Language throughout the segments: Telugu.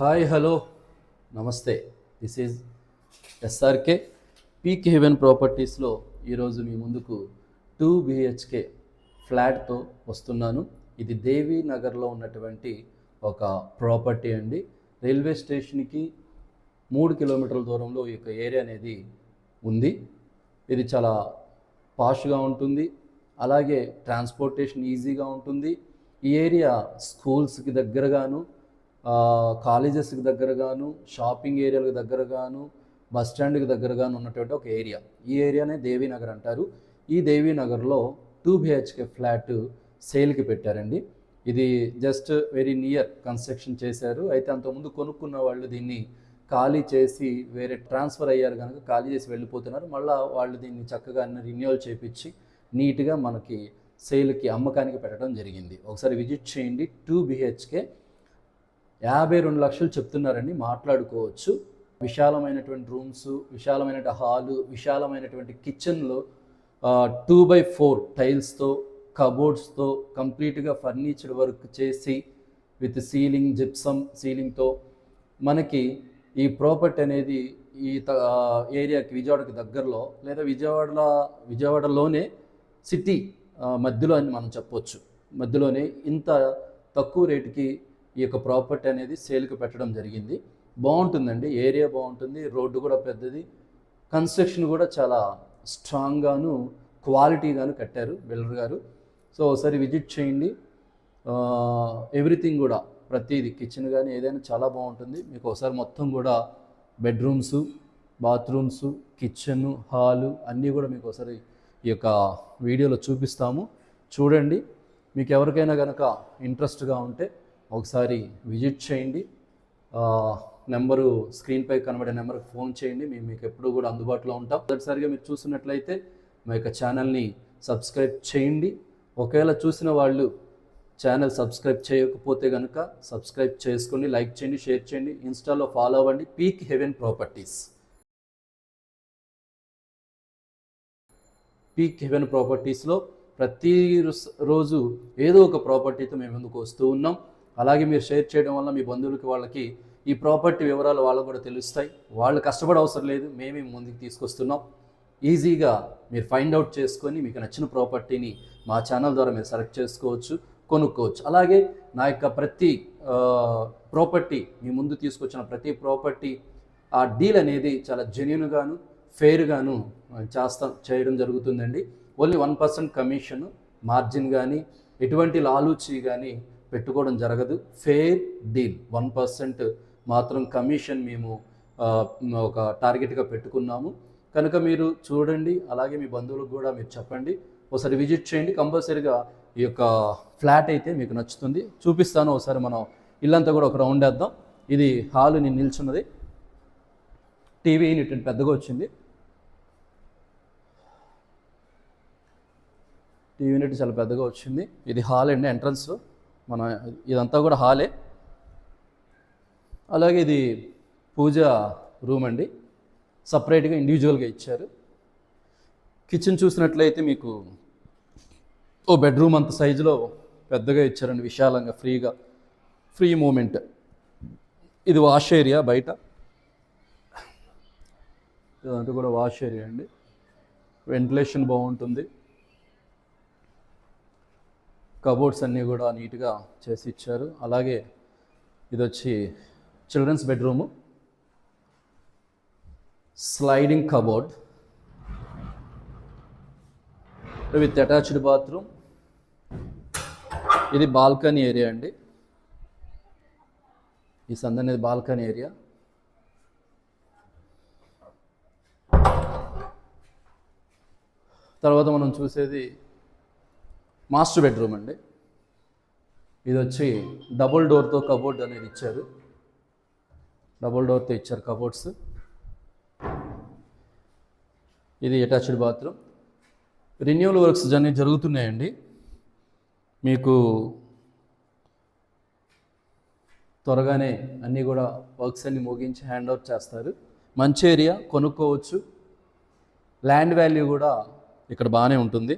హాయ్ హలో నమస్తే. This is SRK peak heaven ప్రాపర్టీస్లో ఈరోజు మీ ముందుకు 2 BHK ఫ్లాట్తో వస్తున్నాను. ఇది దేవీ నగర్లో ఉన్నటువంటి ఒక ప్రాపర్టీ అండి. రైల్వే స్టేషన్కి 3 కిలోమీటర్ల దూరంలో ఈ యొక్క ఏరియా అనేది ఉంది. ఇది చాలా పాష్గా ఉంటుంది, అలాగే ట్రాన్స్పోర్టేషన్ ఈజీగా ఉంటుంది. ఈ ఏరియా స్కూల్స్కి దగ్గరగాను, కాలేజెస్కి దగ్గరగాను, షాపింగ్ ఏరియాలకు దగ్గరగాను, బస్ స్టాండ్కి దగ్గరగాను ఉన్నటువంటి ఒక ఏరియా. ఈ ఏరియానే దేవీనగర్ అంటారు. ఈ దేవీనగర్లో 2 BHK ఫ్లాట్ సేల్కి పెట్టారండి. ఇది జస్ట్ వెరీ నియర్ కన్స్ట్రక్షన్ చేశారు. అయితే అంతకుముందు కొనుక్కున్న వాళ్ళు దీన్ని ఖాళీ చేసి వేరే ట్రాన్స్ఫర్ అయ్యారు కనుక ఖాళీ చేసి వెళ్ళిపోతున్నారు. మళ్ళీ వాళ్ళు దీన్ని చక్కగా అన్ని రిన్యూవల్ చేపించి నీట్గా మనకి సేల్కి అమ్మకానికి పెట్టడం జరిగింది. ఒకసారి విజిట్ చేయండి. 2 BHK 52 లక్షలు చెప్తున్నారండి. మాట్లాడుకోవచ్చు. విశాలమైనటువంటి రూమ్స్, విశాలమైనటువంటి హాలు, విశాలమైనటువంటి కిచెన్లో 2x4 టైల్స్తో, కబోర్డ్స్తో కంప్లీట్గా ఫర్నిచర్ వర్క్ చేసి విత్ సీలింగ్, జిప్సమ్ సీలింగ్తో మనకి ఈ ప్రాపర్టీ అనేది ఈ ఏరియాకి విజయవాడకి దగ్గరలో లేదా విజయవాడలోనే సిటీ మధ్యలో అని మనం చెప్పొచ్చు. మధ్యలోనే ఇంత తక్కువ రేటుకి ఈ యొక్క ప్రాపర్టీ అనేది సేల్కి పెట్టడం జరిగింది. బాగుంటుందండి, ఏరియా బాగుంటుంది, రోడ్డు కూడా పెద్దది, కన్స్ట్రక్షన్ కూడా చాలా స్ట్రాంగ్గాను క్వాలిటీగాను కట్టారు బిల్డర్ గారు. సో ఒకసారి విజిట్ చేయండి. ఎవ్రీథింగ్ కూడా ప్రతిదీ కిచెన్ కానీ ఏదైనా చాలా బాగుంటుంది. మీకు ఒకసారి మొత్తం కూడా బెడ్రూమ్స్, బాత్రూమ్స్, కిచెన్, హాలు అన్నీ కూడా మీకు ఒకసారి ఈ యొక్క వీడియోలో చూపిస్తాము. చూడండి. మీకు ఎవరికైనా కనుక ఇంట్రెస్ట్గా ఉంటే ఒకసారి విజిట్ చేయండి. నెంబరు స్క్రీన్పై కనబడే నెంబర్కి ఫోన్ చేయండి. మేము మీకు ఎప్పుడు కూడా అందుబాటులో ఉంటాం. మొదటిసారిగా మీరు చూస్తున్నట్లయితే మా యొక్క ఛానల్ని సబ్స్క్రైబ్ చేయండి. ఒకవేళ చూసిన వాళ్ళు ఛానల్ సబ్స్క్రైబ్ చేయకపోతే కనుక సబ్స్క్రైబ్ చేసుకోండి, లైక్ చేయండి, షేర్ చేయండి, ఇన్స్టాలో ఫాలో అవ్వండి. Peak heaven properties. Peak heaven ప్రాపర్టీస్లో ప్రతిరోజు ఏదో ఒక ప్రాపర్టీతో మేము ముందుకు వస్తూ ఉన్నాం. అలాగే మీరు షేర్ చేయడం వల్ల మీ బంధువులకి, వాళ్ళకి ఈ ప్రాపర్టీ వివరాలు వాళ్ళకు కూడా తెలుస్తాయి. వాళ్ళు కష్టపడే అవసరం లేదు, మేమే ముందుకు తీసుకొస్తున్నాం. ఈజీగా మీరు ఫైండ్ అవుట్ చేసుకొని మీకు నచ్చిన ప్రాపర్టీని మా ఛానల్ ద్వారా మీరు సెలెక్ట్ చేసుకోవచ్చు, కొనుక్కోవచ్చు. అలాగే నా యొక్క ప్రతి ప్రాపర్టీ మీ ముందు తీసుకొచ్చిన ప్రతి ప్రాపర్టీ ఆ డీల్ అనేది చాలా జెన్యూన్గాను, ఫెయిర్గాను చేయడం జరుగుతుందండి. ఓన్లీ 1% కమిషన్ మార్జిన్ కానీ ఎటువంటి లాలూచి కానీ పెట్టుకోవడం జరగదు. Fair deal. 1% మాత్రం కమిషన్ మేము ఒక టార్గెట్గా పెట్టుకున్నాము కనుక మీరు చూడండి. అలాగే మీ బంధువులకు కూడా మీరు చెప్పండి. ఒకసారి విజిట్ చేయండి. కంపల్సరీగా ఈ యొక్క ఫ్లాట్ అయితే మీకు నచ్చుతుంది. చూపిస్తాను. ఒకసారి మనం ఇల్లంతా కూడా ఒక రౌండ్ వేద్దాం. ఇది హాలు నేను నిల్చున్నది. టీవీ యూనిట్ పెద్దగా వచ్చింది. టీవీ యూనిట్ చాలా పెద్దగా వచ్చింది. ఇది హాల్ అండి, ఎంట్రన్స్. ఇదంతా కూడా హాలే. అలాగే ఇది పూజ రూమ్ అండి, సపరేట్గా ఇండివిజువల్గా ఇచ్చారు. కిచెన్ చూసినట్లయితే మీకు ఓ బెడ్రూమ్ అంత సైజులో పెద్దగా ఇచ్చారండి, విశాలంగా, ఫ్రీ మూమెంట్. ఇది వాష్ ఏరియా బయట. ఇదంతా కూడా వాష్ ఏరియా అండి. వెంటిలేషన్ బాగుంటుంది. కబోర్డ్స్ అన్నీ కూడా నీట్గా చేసి ఇచ్చారు. అలాగే ఇది వచ్చి children's bedroom, sliding cupboard with attached bathroom. ఇది బాల్కనీ ఏరియా అండి. ఈ సంద అనేది బాల్కనీ ఏరియా. తర్వాత మనం చూసేది మాస్టర్ బెడ్రూమ్ అండి. ఇది వచ్చి డబుల్ డోర్తో కబోర్డ్ అనేది ఇచ్చారు. డబుల్ డోర్తో ఇచ్చారు కబోర్డ్స్. ఇది అటాచ్డ్ బాత్రూమ్. రిన్యూవల్ వర్క్స్ అన్నీ జరుగుతున్నాయండి. మీకు త్వరగానే అన్నీ కూడా వర్క్స్ అన్నీ ముగించి హ్యాండ్ ఓవర్ చేస్తారు. మంచి ఏరియా, కొనుక్కోవచ్చు. ల్యాండ్ వాల్యూ కూడా ఇక్కడ బాగానే ఉంటుంది.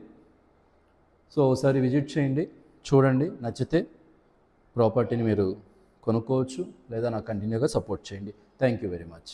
సో ఒకసారి విజిట్ చేయండి, చూడండి, నచ్చితే ప్రాపర్టీని మీరు కొనుక్కోవచ్చు లేదా నాకు కంటిన్యూగా సపోర్ట్ చేయండి. Thank you very much.